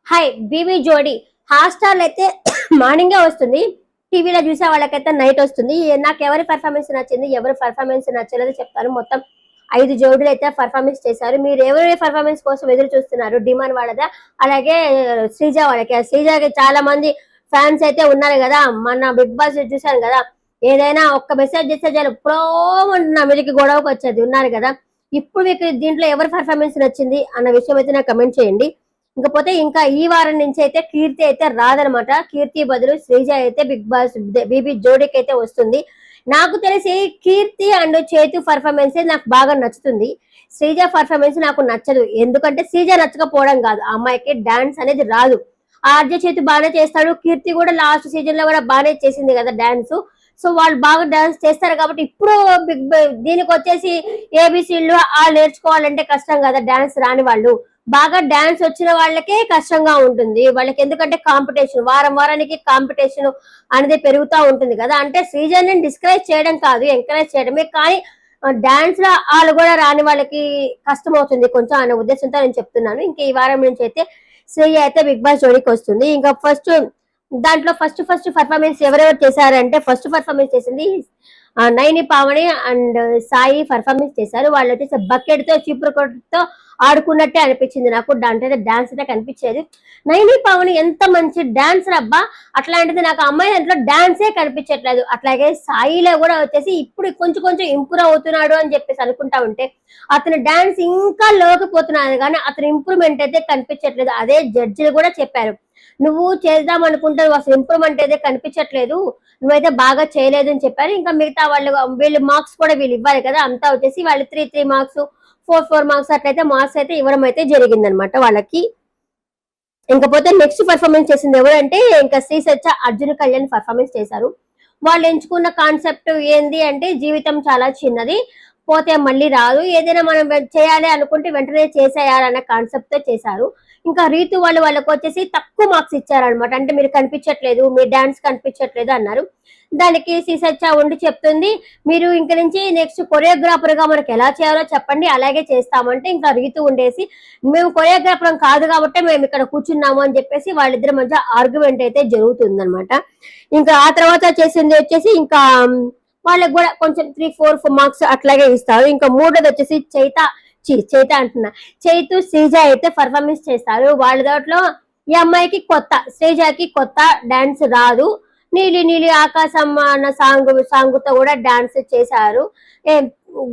Hi BB జోడి Hotstar అయితే మార్నింగే వస్తుంది. టీవీలో చూసే వాళ్ళకైతే నైట్ వస్తుంది. నాకు ఎవరి పర్ఫార్మెన్స్ నచ్చింది, ఎవరి పర్ఫార్మెన్స్ నచ్చలేదో చెప్తాను. మొత్తం 5 జోడీలు అయితే పర్ఫార్మెన్స్ చేశారు. మీరు ఎవరి పర్ఫార్మెన్స్ కోసం ఎదురు చూస్తున్నారు? డిమాండ్ వాళ్ళదా? అలాగే శ్రీజ వాళ్ళకి. శ్రీజకి చాలా మంది ఫ్యాన్స్ అయితే ఉన్నారు కదా. మన బిగ్ బాస్ చూసాను కదా. ఏదైనా ఒక్క మెసేజ్ చేస్తే చాలు ప్రో అంటున్న మీదకి గొడవకు వచ్చేది ఉన్నారు కదా. ఇప్పుడు మీకు దీంట్లో ఎవరి పర్ఫార్మెన్స్ నచ్చింది అన్న విషయం అయితే నాకు కమెంట్ చేయండి. ఇంకపోతే ఇంకా ఈ వారం నుంచి అయితే కీర్తి అయితే రాదనమాట. కీర్తి బదులు శ్రీజ అయితే బిగ్ బాస్ బీబీ జోడీకి అయితే వస్తుంది. నాకు తెలిసి కీర్తి అండ్ చేతు పర్ఫార్మెన్స్ నాకు బాగా నచ్చుతుంది. శ్రీజ పర్ఫార్మెన్స్ నాకు నచ్చదు. ఎందుకంటే శ్రీజ నచ్చకపోవడం కాదు, ఆ అమ్మాయికి డాన్స్ అనేది రాదు. ఆర్జ చేతు బాగానే చేస్తాడు. కీర్తి కూడా లాస్ట్ సీజన్ లో కూడా బాగానే చేసింది కదా డాన్స్. సో వాళ్ళు బాగా డాన్స్ చేస్తారు కాబట్టి ఇప్పుడు దీనికి వచ్చేసి ఏబిసిడ్లు ఆ నేర్చుకోవాలంటే కష్టం కదా డాన్స్ రాని వాళ్ళు. బాగా డాన్స్ వచ్చిన వాళ్ళకే కష్టంగా ఉంటుంది వాళ్ళకి. ఎందుకంటే కాంపిటీషన్ వారం వారానికి కాంపిటీషన్ అనేది పెరుగుతూ ఉంటుంది కదా. అంటే శ్రీజని డిస్కరేజ్ చేయడం కాదు, ఎంకరేజ్ చేయడమే. కానీ డాన్స్ లో వాళ్ళు కూడా రాని వాళ్ళకి కష్టం అవుతుంది కొంచెం అనే ఉద్దేశంతో నేను చెప్తున్నాను. ఇంకా ఈ వారం నుంచి అయితే శ్రీజ అయితే బిగ్ బాస్ జోడికి వస్తుంది. ఇంకా దాంట్లో ఫస్ట్ పర్ఫార్మెన్స్ ఎవరెవరు చేశారంటే ఫస్ట్ పర్ఫార్మెన్స్ చేసింది నైని పావని అండ్ సాయి పర్ఫార్మెన్స్ చేశారు. వాళ్ళు వచ్చేసి బకెట్ తో చీపురు కొట్టుతో ఆడుకున్నట్టే అనిపించింది నాకు. అంటే డాన్స్ అయితే కనిపించేది. నైని పావని ఎంత మంచి డాన్స్ అబ్బా. అట్లాంటిది నాకు అమ్మాయి దాంట్లో డాన్సే కనిపించట్లేదు. అట్లాగే సాయిలో కూడా వచ్చేసి ఇప్పుడు కొంచెం ఇంప్రూవ్ అవుతున్నాడు అని చెప్పేసి అనుకుంటా ఉంటే అతని డాన్స్ ఇంకా లోకిపోతున్నాడు కానీ అతని ఇంప్రూవ్మెంట్ అయితే కనిపించట్లేదు. అదే జడ్జిలు కూడా చెప్పారు, నువ్వు చేద్దాం అనుకుంటావు అసలు ఇంప్రూవ్మెంట్ అయితే కనిపించట్లేదు, నువ్వైతే బాగా చేయలేదు అని చెప్పారు. ఇంకా మిగతా వీళ్ళు మార్క్స్ కూడా వీళ్ళు ఇవ్వాలి కదా. అంతా వచ్చేసి వాళ్ళు 3 మార్క్స్ 4 మార్క్స్ అట్లయితే మార్క్స్ అయితే ఇవ్వడం అయితే జరిగిందనమాట వాళ్ళకి. ఇంకపోతే నెక్స్ట్ పర్ఫార్మెన్స్ చేసింది ఎవరంటే ఇంకా శ్రీ సత్య అర్జున్ కళ్యాణ్ పర్ఫార్మెన్స్ చేశారు. వాళ్ళు ఎంచుకున్న కాన్సెప్ట్ ఏంది అంటే జీవితం చాలా చిన్నది, పోతే మళ్ళీ రాదు, ఏదైనా మనం చేయాలి అనుకుంటే వెంటనే చేసేయాలన్న కాన్సెప్ట్ తో చేశారు. ఇంకా రీతు వాళ్ళకి వచ్చేసి తక్కువ మార్క్స్ ఇచ్చారనమాట. అంటే మీరు కనిపించట్లేదు, మీ డాన్స్ కనిపించట్లేదు అన్నారు. దానికి సీసచ్చా ఉండి చెప్తుంది, మీరు ఇంక నుంచి నెక్స్ట్ కొరియోగ్రాఫర్ గా మనకి ఎలా చేయాలో చెప్పండి అలాగే చేస్తామంటే ఇంకా రీతు ఉండేసి మేము కొరియోగ్రాఫర్ కాదు కాబట్టి మేము ఇక్కడ కూర్చున్నాము అని చెప్పేసి వాళ్ళిద్దరి మధ్య ఆర్గ్యుమెంట్ అయితే జరుగుతుంది అనమాట. ఇంకా ఆ తర్వాత చేసింది వచ్చేసి ఇంకా వాళ్ళకి కూడా కొంచెం 3-4 మార్క్స్ అట్లాగే ఇస్తారు. ఇంకా మూడోది వచ్చేసి చైత అంటున్నా చైతు శ్రీజ అయితే పర్ఫార్మెన్స్ చేస్తారు. వాళ్ళ దాంట్లో ఈ అమ్మాయికి కొత్త, శ్రీజకి కొత్త డాన్స్ రాదు. నీలి నీలి ఆకాశం అన్న సాంగ్ తో కూడా డాన్స్ చేశారు.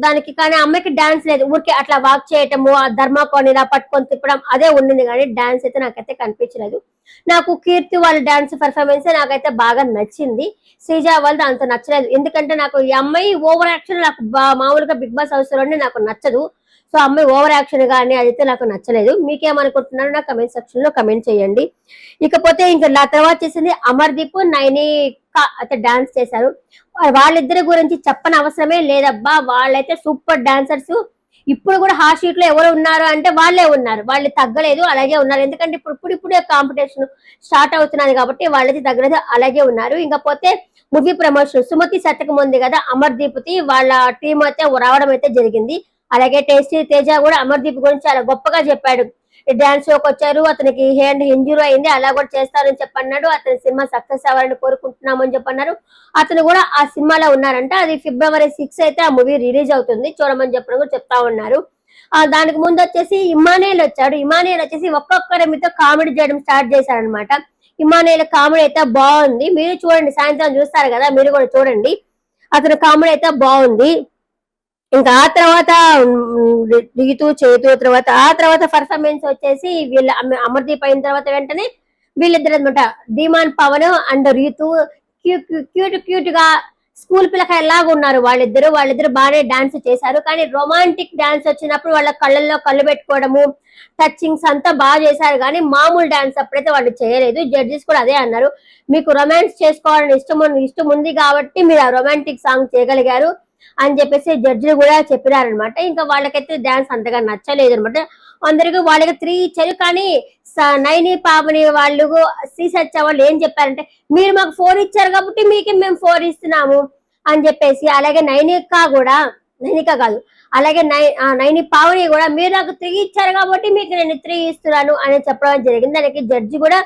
దానికి కానీ అమ్మాయికి డాన్స్ లేదు, ఊరికి అట్లా వాక్ చేయటము, ఆ ధర్మాకోని ఇలా పట్టుకొని తిప్పడం అదే ఉండింది కానీ డాన్స్ అయితే నాకైతే కనిపించలేదు. నాకు కీర్తి వాళ్ళ డాన్స్ పర్ఫార్మెన్స్ నాకైతే బాగా నచ్చింది. శ్రీజ వాళ్ళది అంత నచ్చలేదు. ఎందుకంటే నాకు ఈ అమ్మాయి ఓవర్ యాక్షన్ నాకు మామూలుగా బిగ్ బాస్ హౌస్ లోనే నాకు నచ్చదు. సో అమ్మాయి ఓవర్ యాక్షన్ కానీ అదైతే నాకు నచ్చలేదు. మీకేమనుకుంటున్నారో నా కమెంట్ సెక్షన్ లో కమెంట్ చేయండి. ఇకపోతే ఇంకా నా తర్వాత చేసింది అమర్దీప్ నైనిక అయితే డాన్స్ చేశారు. వాళ్ళిద్దరి గురించి చెప్పని అవసరమే లేదబ్బా, వాళ్ళైతే సూపర్ డాన్సర్స్. ఇప్పుడు కూడా హాట్ షీట్ లో ఎవరు ఉన్నారు అంటే వాళ్ళే ఉన్నారు, వాళ్ళు తగ్గలేదు, అలాగే ఉన్నారు. ఎందుకంటే ఇప్పుడే కాంపిటీషన్ స్టార్ట్ అవుతున్నది కాబట్టి వాళ్ళైతే తగ్గలేదు, అలాగే ఉన్నారు. ఇంకపోతే మూవీ ప్రమోషన్ సుమతి శతకం ఉంది కదా అమర్దీప్ ది, వాళ్ళ టీం అయితే రావడం అయితే జరిగింది. అలాగే టేస్టీ తేజ కూడా అమర్దీప్ గురించి చాలా గొప్పగా చెప్పాడు. డాన్స్ షోకి వచ్చారు, అతనికి హ్యాండ్ ఇంజురీ అయింది, అలా కూడా చేస్తారని చెప్పన్నాడు. అతని సినిమా సక్సెస్ అవ్వాలని కోరుకుంటున్నామని చెప్పన్నారు. అతను కూడా ఆ సినిమాలో ఉన్నారంట. అది February 6 అయితే ఆ మూవీ రిలీజ్ అవుతుంది, చూడమని చెప్పడం కూడా చెప్తా ఉన్నారు. దానికి ముందు వచ్చేసి ఇమానియల్ వచ్చాడు. ఇమానియల్ వచ్చేసి ఒక్కొక్కరి మీతో కామెడీ చేయడం స్టార్ట్ చేశారనమాట. ఇమానియల్ కామెడీ అయితే బాగుంది, మీరు చూడండి, సాయంత్రం చూస్తారు కదా మీరు కూడా చూడండి. అతను కామెడీ అయితే బాగుంది. ఇంకా ఆ తర్వాత రీతు చేతు ఆ తర్వాత పర్ఫార్మెన్స్ వచ్చేసి వీళ్ళ అమర్దీప్ అయిన తర్వాత వెంటనే వీళ్ళిద్దరు అనమాట, demon Pawan and Rithu cute గా స్కూల్ పిల్లకాయలాగా ఉన్నారు. వాళ్ళిద్దరు బాగానే డాన్స్ చేశారు. కానీ రొమాంటిక్ డాన్స్ వచ్చినప్పుడు వాళ్ళ కళ్ళల్లో కళ్ళు పెట్టుకోవడము, టచింగ్స్ అంతా బాగా చేశారు. కానీ మామూలు డాన్స్ అప్పుడైతే వాళ్ళు చేయలేదు. జడ్జెస్ కూడా అదే అన్నారు, మీకు రొమాన్స్ చేసుకోవాలని ఇష్టం ఉంది కాబట్టి మీరు ఆ రొమాంటిక్ సాంగ్ చేయగలిగారు అని చెప్పేసి జడ్జిలు కూడా చెప్పినారనమాట. ఇంకా వాళ్ళకైతే డాన్స్ అంతగా నచ్చలేదు అనమాట. అందరికి వాళ్ళకి 3 ఇచ్చారు. కానీ నైని పాపని వాళ్ళు శ్రీ సత్య వాళ్ళు ఏం చెప్పారంటే మీరు మాకు 4 ఇచ్చారు కాబట్టి మీకు మేము 4 ఇస్తున్నాము అని చెప్పేసి. అలాగే నైనిక కూడా నైనిక కాదు, అలాగే నైని పావని కూడా మీరు నాకు 3 ఇచ్చారు కాబట్టి మీకు నేను 3 ఇస్తున్నాను అని చెప్పడం జరిగింది. దానికి జడ్జి కూడా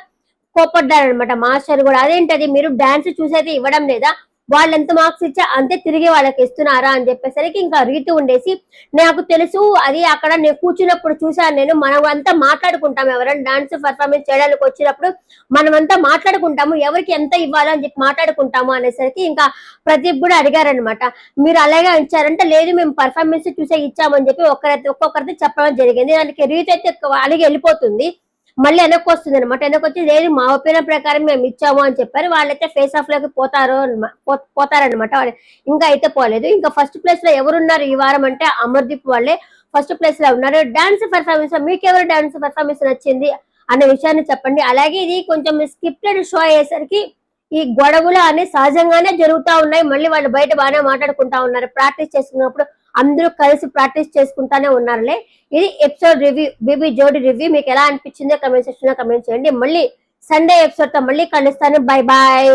కోపడ్డారనమాట, మాస్టర్ కూడా. అదేంటది, మీరు డాన్స్ చూసేది ఇవ్వడం లేదా, వాళ్ళు ఎంత మార్క్స్ ఇచ్చా అంతే తిరిగి వాళ్ళకి ఇస్తున్నారా అని చెప్పేసరికి ఇంకా రీతు ఉండేసి, నాకు తెలుసు అది అక్కడ నేను కూర్చున్నప్పుడు చూసాను, నేను మనం అంతా మాట్లాడుకుంటాం, ఎవరైనా డాన్స్ పర్ఫార్మెన్స్ చేయడానికి వచ్చినప్పుడు మనమంతా మాట్లాడుకుంటాము, ఎవరికి ఎంత ఇవ్వాలో అని చెప్పి మాట్లాడుకుంటాము అనేసరికి ఇంకా ప్రదీప్ కూడా అడిగారనమాట, మీరు అలాగే ఇచ్చారంటే లేదు మేము పర్ఫార్మెన్స్ చూసే ఇచ్చామని చెప్పి ఒక్కొక్కరితో చెప్పడం జరిగింది. దానికి రీతు అయితే అలాగే వెళ్ళిపోతుంది, మళ్ళీ వెనక్కి వస్తుంది అనమాట. వెనక్కి వచ్చి లేదు మా ఒపీనియన్ ప్రకారం మేము ఇచ్చాము అని చెప్పారు. వాళ్ళైతే ఫేస్ ఆఫ్ లోకి పోతారనమాట. ఇంకా అయితే పోలేదు. ఇంకా ఫస్ట్ ప్లేస్ లో ఎవరున్నారు ఈ వారం అంటే అమర్దీప్ వాళ్ళే ఫస్ట్ ప్లేస్ లో ఉన్నారు. డాన్స్ పర్ఫార్మెన్స్, మీకు ఎవరు డాన్స్ పర్ఫార్మెన్స్ నచ్చింది అనే విషయాన్ని చెప్పండి. అలాగే ఇది కొంచెం స్క్రిప్టెడ్ షో అయ్యేసరికి ఈ గొడవలు అనే సహజంగానే జరుగుతా ఉన్నాయి. మళ్ళీ వాళ్ళు బయట బాగానే మాట్లాడుకుంటా ఉన్నారు, ప్రాక్టీస్ చేసుకున్నప్పుడు అందరూ కలిసి ప్రాక్టీస్ చేసుకుంటానే ఉన్నారులే. ఇది ఎపిసోడ్ రివ్యూ, బేబీ జోడి రివ్యూ. మీకు ఎలా అనిపించిందో కమెంట్ సెక్షన్ లో కమెంట్ చేయండి. మళ్ళీ సండే ఎపిసోడ్ తో మళ్ళీ కలుస్తాను. Bye bye.